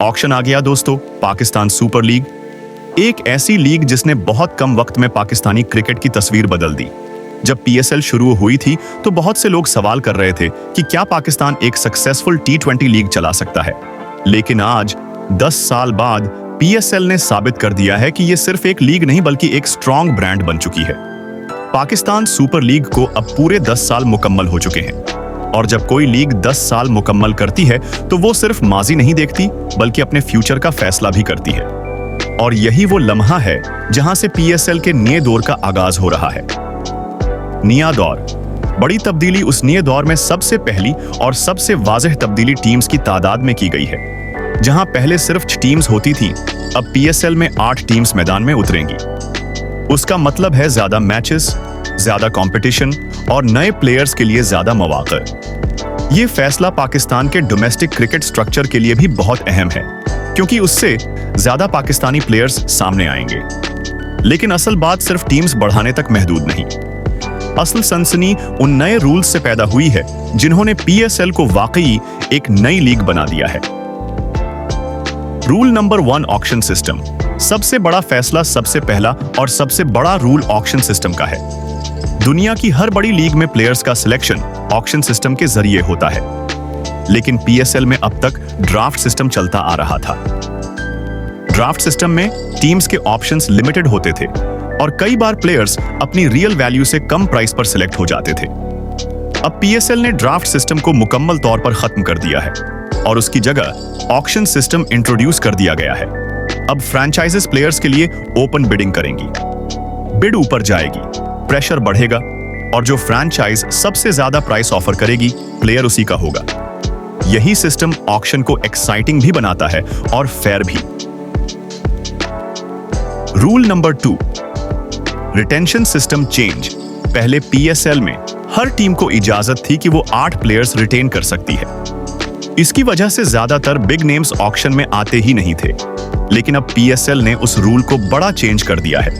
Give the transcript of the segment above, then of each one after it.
Auction आ गया दोस्तों, Pakistan super league. एक ऐसी लीग जिसने बहुत कम वक्त में पाकिस्तानी क्रिकेट की तस्वीर बदल दी। जब पीएसएल शुरू हुई थी तो बहुत से लोग सवाल कर रहे थे कि क्या पाकिस्तान एक सक्सेसफुल टी20 लीग चला सकता है। लेकिन आज 10 साल बाद पीएसएल ने साबित कर दिया है कि यह सिर्फ एक लीग नहीं बल्कि एक स्ट्रॉन्ग ब्रांड बन चुकी है। पाकिस्तान सुपर लीग को अब पूरे 10 साल मुकम्मल हो चुके हैं और जब कोई लीग 10 साल मुकम्मल करती है तो वो सिर्फ माजी नहीं देखती बल्कि अपने फ्यूचर का फैसला भी करती है। और यही वो लम्हा है जहां से पीएसएल के नए दौर का आगाज हो रहा है। नया दौर, बड़ी तब्दीली उस नए दौर में सबसे पहली और सबसे वाज़ेह तब्दीली टीम्स की तादाद में की गई है। जहां पहले सिर्फ 6 टीम्स होती थीं, अब पीएसएल में 8 टीम्स मैदान में उतरेंगी। उसका मतलब है ज्यादा मैचेस, ज्यादा कंपटीशन और नए प्लेयर्स के लिए ज्यादा मौके। ये फैसला पाकिस्तान के डोमेस्टिक क्रिकेट स्ट्रक्चर के लिए भी बहुत अहम है क्योंकि उससे ज्यादा पाकिस्तानी प्लेयर्स सामने आएंगे। लेकिन असल बात सिर्फ टीम्स बढ़ाने तक महदूद नहीं। असल सनसनी उन नए रूल्स से पैदा हुई है जिन्होंने पीएसएल को वाकई एक नई लीग बना दिया है। Rule number 1, auction system. सबसे बड़ा फैसला सबसे पहला और सबसे बड़ा रूल ऑक्शन सिस्टम का है। दुनिया की हर बड़ी लीग में प्लेयर्स का सिलेक्शन ऑक्शन सिस्टम के जरिए होता है, लेकिन पीएसएल में अब तक ड्राफ्ट सिस्टम चलता आ रहा था। ड्राफ्ट सिस्टम में टीम्स के ऑप्शंस लिमिटेड होते थे और कई बार प्लेयर्स अपनी रियल वैल्यू से कम प्राइस पर सिलेक्ट हो जाते थे। अब पीएसएल ने ड्राफ्ट सिस्टम को मुकम्मल तौर पर खत्म कर दिया है और उसकी जगह ऑक्शन सिस्टम इंट्रोड्यूस कर दिया गया है। अब फ्रैंचाइजेस प्लेयर्स के लिए ओपन बिडिंग करेंगी। बिड ऊपर जाएगी, प्रेशर बढ़ेगा और जो फ्रैंचाइज सबसे ज्यादा प्राइस ऑफर करेगी, प्लेयर उसी का होगा। यही सिस्टम ऑक्शन को एक्साइटिंग भी बनाता है और फेयर भी। Rule number 2, retention system change. पहले पीएसएल में हर टीम को इजाजत थी कि वो 8 प्लेयर्स रिटेन कर सकती है। इसकी वजह से ज्यादातर बिग नेम्स ऑक्शन में आते ही नहीं थे। लेकिन अब पीएसएल ने उस रूल को बड़ा चेंज कर दिया है।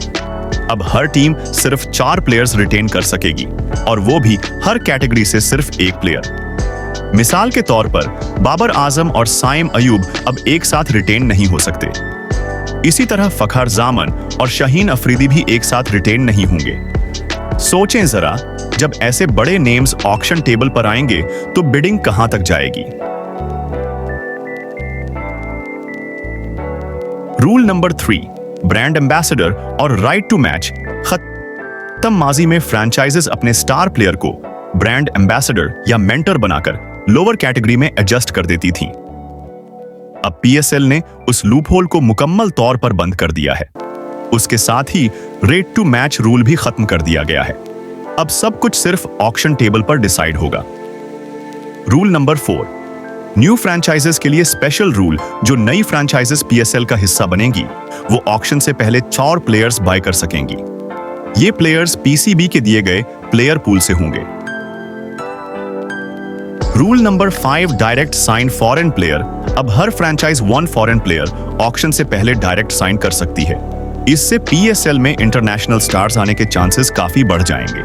अब हर टीम सिर्फ 4 प्लेयर्स रिटेन कर सकेगी और वो भी हर कैटेगरी से सिर्फ एक प्लेयर। मिसाल के तौर पर बाबर आजम और साइम अयूब अब एक साथ रिटेन नहीं हो सकते। इसी तरह फखर जामन और शाहीन अफरीदी भी एक साथ रिटेन नहीं होंगे। सोचें जरा, जब ऐसे बड़े नेम्स ऑक्शन टेबल पर आएंगे तो बिडिंग कहां तक जाएगी। रूल नंबर 3, ब्रांड एम्बेसडर और राइट टू मैच खत्म। माजी में फ्रैंचाइजेस अपने स्टार प्लेयर को ब्रांड एम्बेसडर या मेंटर बनाकर लोअर कैटेगरी में एडजस्ट कर देती थीं। अब पीएसएल ने उस लूपहोल को मुकम्मल तौर पर बंद कर दिया है। उसके साथ ही रेट टू मैच रूल भी खत्म कर दिया गया है। अब सब कुछ सिर्फ ऑक्शन टेबल पर डिसाइड होगा। रूल नंबर 4, न्यू फ्रैंचाइजेस के लिए स्पेशल रूल। जो नई फ्रैंचाइजेस पीएसएल का हिस्सा बनेंगी वो ऑक्शन से पहले 4 प्लेयर्स बाय कर सकेंगी। ये प्लेयर्स पीसीबी के दिए गए प्लेयर पूल से होंगे। Rule number 5, direct sign foreign player. अब हर फ्रैंचाइज 1 फॉरेन प्लेयर ऑक्शन से पहले डायरेक्ट साइन कर सकती है। इससे पीएसएल में इंटरनेशनल स्टार्स आने के चांसेस काफी बढ़ जाएंगे।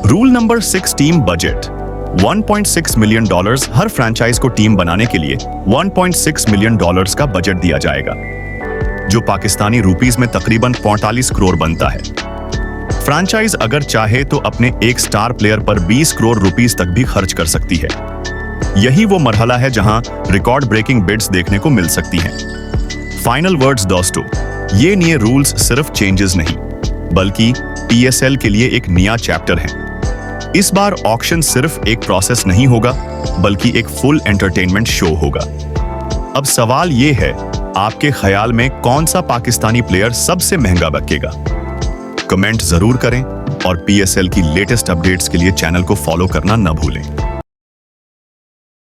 Rule number 6, team budget. $1.6 million हर फ्रैंचाइज को टीम बनाने के लिए $1.6 मिलियन का बजट दिया जाएगा, जो पाकिस्तानी रुपीस में तकरीबन 45 करोड़ बनता है। फ्रैंचाइज अगर चाहे तो अपने एक स्टार प्लेयर पर 20 करोड़ रुपीस तक भी खर्च कर सकती है। यही वो मरहला है जहां रिकॉर्ड ब्रेकिंग बिड्स देखने को मिल सकती हैं। फाइनल वर्ड्स दोस्तों, ये नए रूल्स सिर्फ चेंजेस नहीं बल्कि पीएसएल के लिए एक नया चैप्टर है। इस बार ऑक्शन सिर्फ एक प्रोसेस नहीं होगा बल्कि एक फुल एंटरटेनमेंट शो होगा। अब सवाल ये है, आपके ख्याल में कौन सा पाकिस्तानी प्लेयर सबसे महंगा बिकेगा? कमेंट जरूर करें और पीएसएल की लेटेस्ट अपडेट्स के लिए चैनल को फॉलो करना न भूलें।